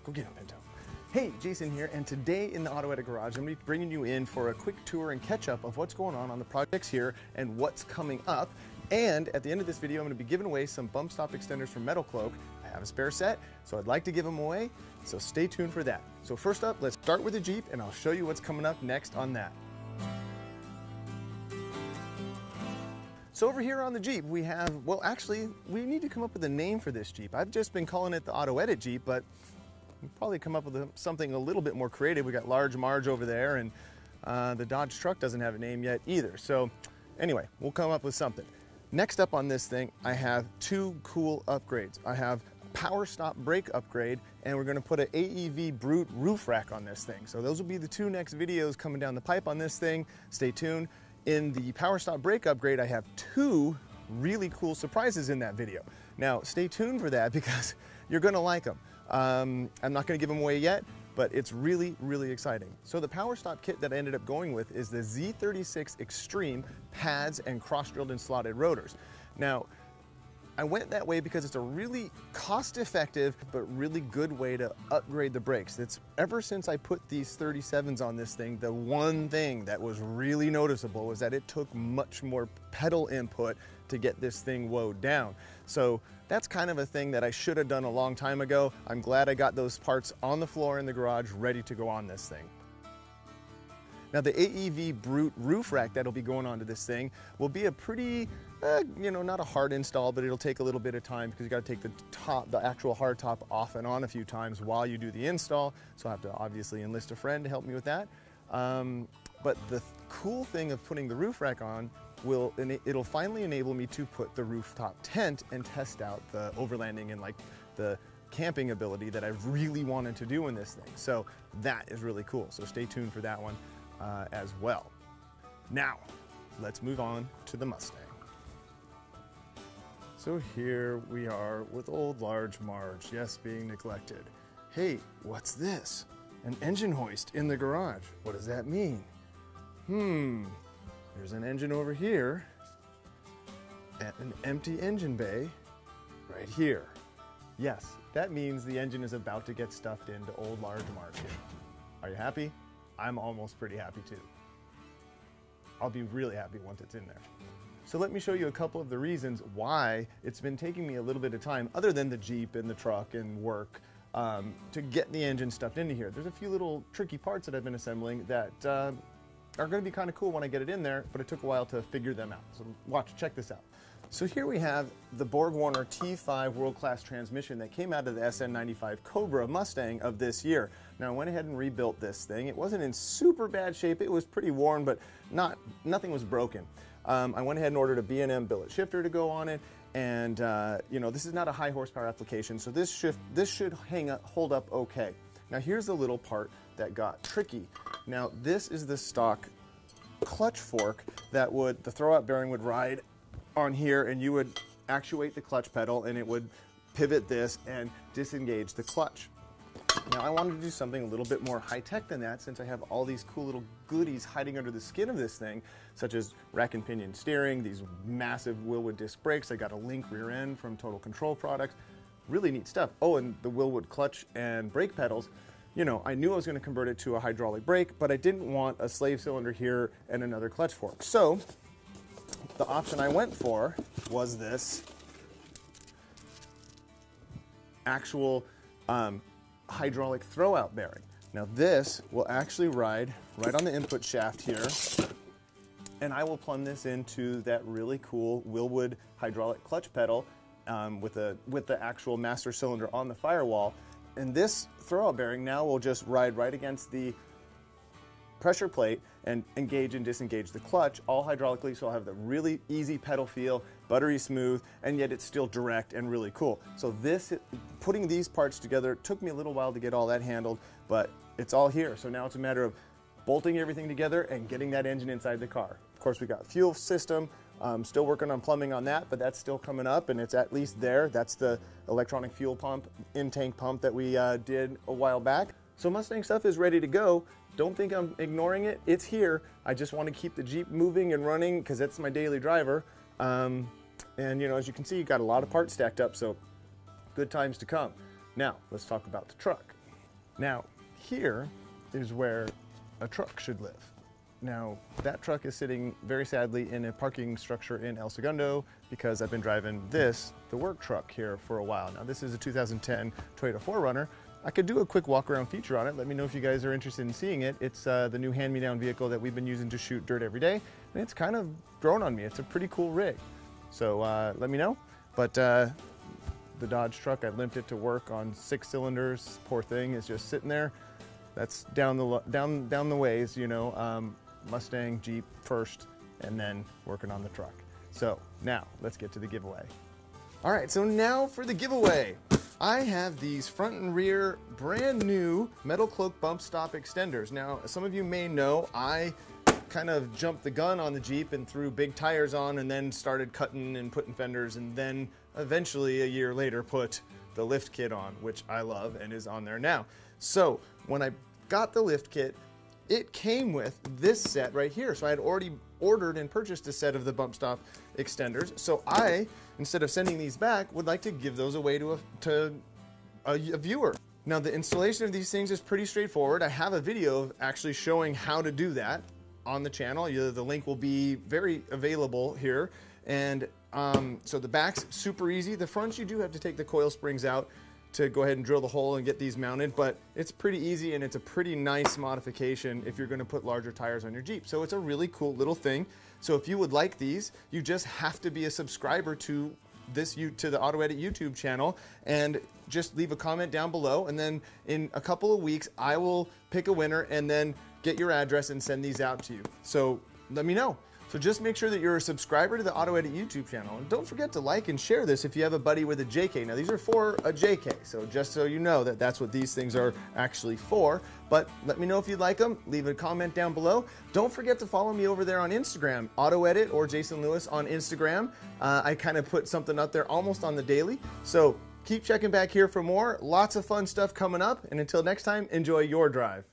Go get him, Pinto. Hey, Jason here, and today in the Auto Edit Garage, I'm going to be bringing you in for a quick tour and catch-up of what's going on the projects here and what's coming up. And at the end of this video, I'm going to be giving away some bump stop extenders from Metal Cloak. I have a spare set, so I'd like to give them away, so stay tuned for that. So first up, let's start with the Jeep, and I'll show you what's coming up next on that. So over here on the Jeep, we have, well actually, we need to come up with a name for this Jeep. I've just been calling it the Auto Edit Jeep, but we'll probably come up with something a little bit more creative. We got Large Marge over there, and the Dodge truck doesn't have a name yet either. So anyway, we'll come up with something. Next up on this thing, I have two cool upgrades. I have Power Stop brake upgrade, and we're gonna put an AEV Brute roof rack on this thing. So those will be the two next videos coming down the pipe on this thing. Stay tuned. In the Power Stop brake upgrade, I have two really cool surprises in that video. Now, stay tuned for that because you're gonna like them. I'm not gonna give them away yet, but it's really, really exciting. So the Power Stop kit that I ended up going with is the Z36 Extreme pads and cross-drilled and slotted rotors. Now, I went that way because it's a really cost-effective but really good way to upgrade the brakes. It's ever since I put these 37s on this thing, the one thing that was really noticeable was that it took much more pedal input to get this thing woed down. So that's kind of a thing that I should have done a long time ago. I'm glad I got those parts on the floor in the garage ready to go on this thing. Now the AEV Brute roof rack that'll be going onto this thing will be a pretty, not a hard install, but it'll take a little bit of time because you gotta take the actual hard top off and on a few times while you do the install. So I'll have to obviously enlist a friend to help me with that. But the cool thing of putting the roof rack on it'll finally enable me to put the rooftop tent and test out the overlanding and like the camping ability that I've really wanted to do in this thing. So that is really cool. So stay tuned for that one as well. Now, let's move on to the Mustang. So here we are with old Large Marge, yes, being neglected. Hey, what's this? An engine hoist in the garage. What does that mean? There's an engine over here and an empty engine bay right here. Yes, that means the engine is about to get stuffed into old Large Marge here. Are you happy? I'm almost pretty happy too. I'll be really happy once it's in there. So let me show you a couple of the reasons why it's been taking me a little bit of time, other than the Jeep and the truck and work, to get the engine stuffed into here. There's a few little tricky parts that I've been assembling that are going to be kind of cool when I get it in there, but it took a while to figure them out. So check this out. So here we have the BorgWarner T5 world-class transmission that came out of the SN95 Cobra Mustang of this year. Now I went ahead and rebuilt this thing. It wasn't in super bad shape. It was pretty worn, but nothing was broken. I went ahead and ordered a B&M billet shifter to go on it, and this is not a high horsepower application, so this should hold up okay. Now here's the little part that got tricky. Now this is the stock clutch fork that the throwout bearing would ride on here, and you would actuate the clutch pedal and it would pivot this and disengage the clutch. Now I wanted to do something a little bit more high-tech than that, since I have all these cool little goodies hiding under the skin of this thing, such as rack and pinion steering, these massive Wilwood disc brakes. I got a Link rear end from Total Control products. Really neat stuff. Oh, and the Wilwood clutch and brake pedals. I knew I was going to convert it to a hydraulic brake, but I didn't want a slave cylinder here and another clutch fork. So the option I went for was this actual hydraulic throwout bearing. Now this will actually ride right on the input shaft here, and I will plumb this into that really cool Wilwood hydraulic clutch pedal with the actual master cylinder on the firewall. And this throwout bearing now will just ride right against the pressure plate and engage and disengage the clutch, all hydraulically, so I'll have the really easy pedal feel, buttery smooth, and yet it's still direct and really cool. So putting these parts together took me a little while to get all that handled, but it's all here. So now it's a matter of bolting everything together and getting that engine inside the car. Of course, we got fuel system. Still working on plumbing on that, but that's still coming up, and it's at least there. That's the electronic fuel pump, in-tank pump that we did a while back. So Mustang stuff is ready to go. Don't think I'm ignoring it. It's here. I just want to keep the Jeep moving and running because that's my daily driver. And as you can see, you got a lot of parts stacked up, so good times to come. Now, let's talk about the truck. Now, here is where a truck should live. Now, that truck is sitting very sadly in a parking structure in El Segundo because I've been driving this, the work truck, here for a while. Now, this is a 2010 Toyota 4Runner. I could do a quick walk around feature on it. Let me know if you guys are interested in seeing it. It's the new hand-me-down vehicle that we've been using to shoot dirt every day, and it's kind of grown on me. It's a pretty cool rig. So let me know. But the Dodge truck, I limped it to work on 6 cylinders. Poor thing is just sitting there. That's down the ways, you know. Mustang, Jeep first, and then working on the truck. So now let's get to the giveaway. All right, so now for the giveaway. I have these front and rear brand new Metal Cloak bump stop extenders. Now, some of you may know I kind of jumped the gun on the Jeep and threw big tires on and then started cutting and putting fenders, and then eventually a year later put the lift kit on, which I love and is on there now. So when I got the lift kit, it came with this set right here. So I had already ordered and purchased a set of the bump stop extenders. So I, instead of sending these back, would like to give those away to a viewer. Now, the installation of these things is pretty straightforward. I have a video of actually showing how to do that on the channel. The link will be very available here. And so the back's super easy. The fronts, you do have to take the coil springs out to go ahead and drill the hole and get these mounted, but it's pretty easy and it's a pretty nice modification if you're going to put larger tires on your Jeep. So it's a really cool little thing. So if you would like these, you just have to be a subscriber to the AutoEdit YouTube channel and just leave a comment down below, and then in a couple of weeks I will pick a winner and then get your address and send these out to you. So let me know. So just make sure that you're a subscriber to the AutoEdit YouTube channel, and don't forget to like and share this if you have a buddy with a JK. Now, these are for a JK, so just so you know that that's what these things are actually for. But let me know if you'd like them. Leave a comment down below. Don't forget to follow me over there on Instagram, AutoEdit or Jason Lewis on Instagram. I kind of put something up there almost on the daily. So keep checking back here for more. Lots of fun stuff coming up, and until next time, enjoy your drive.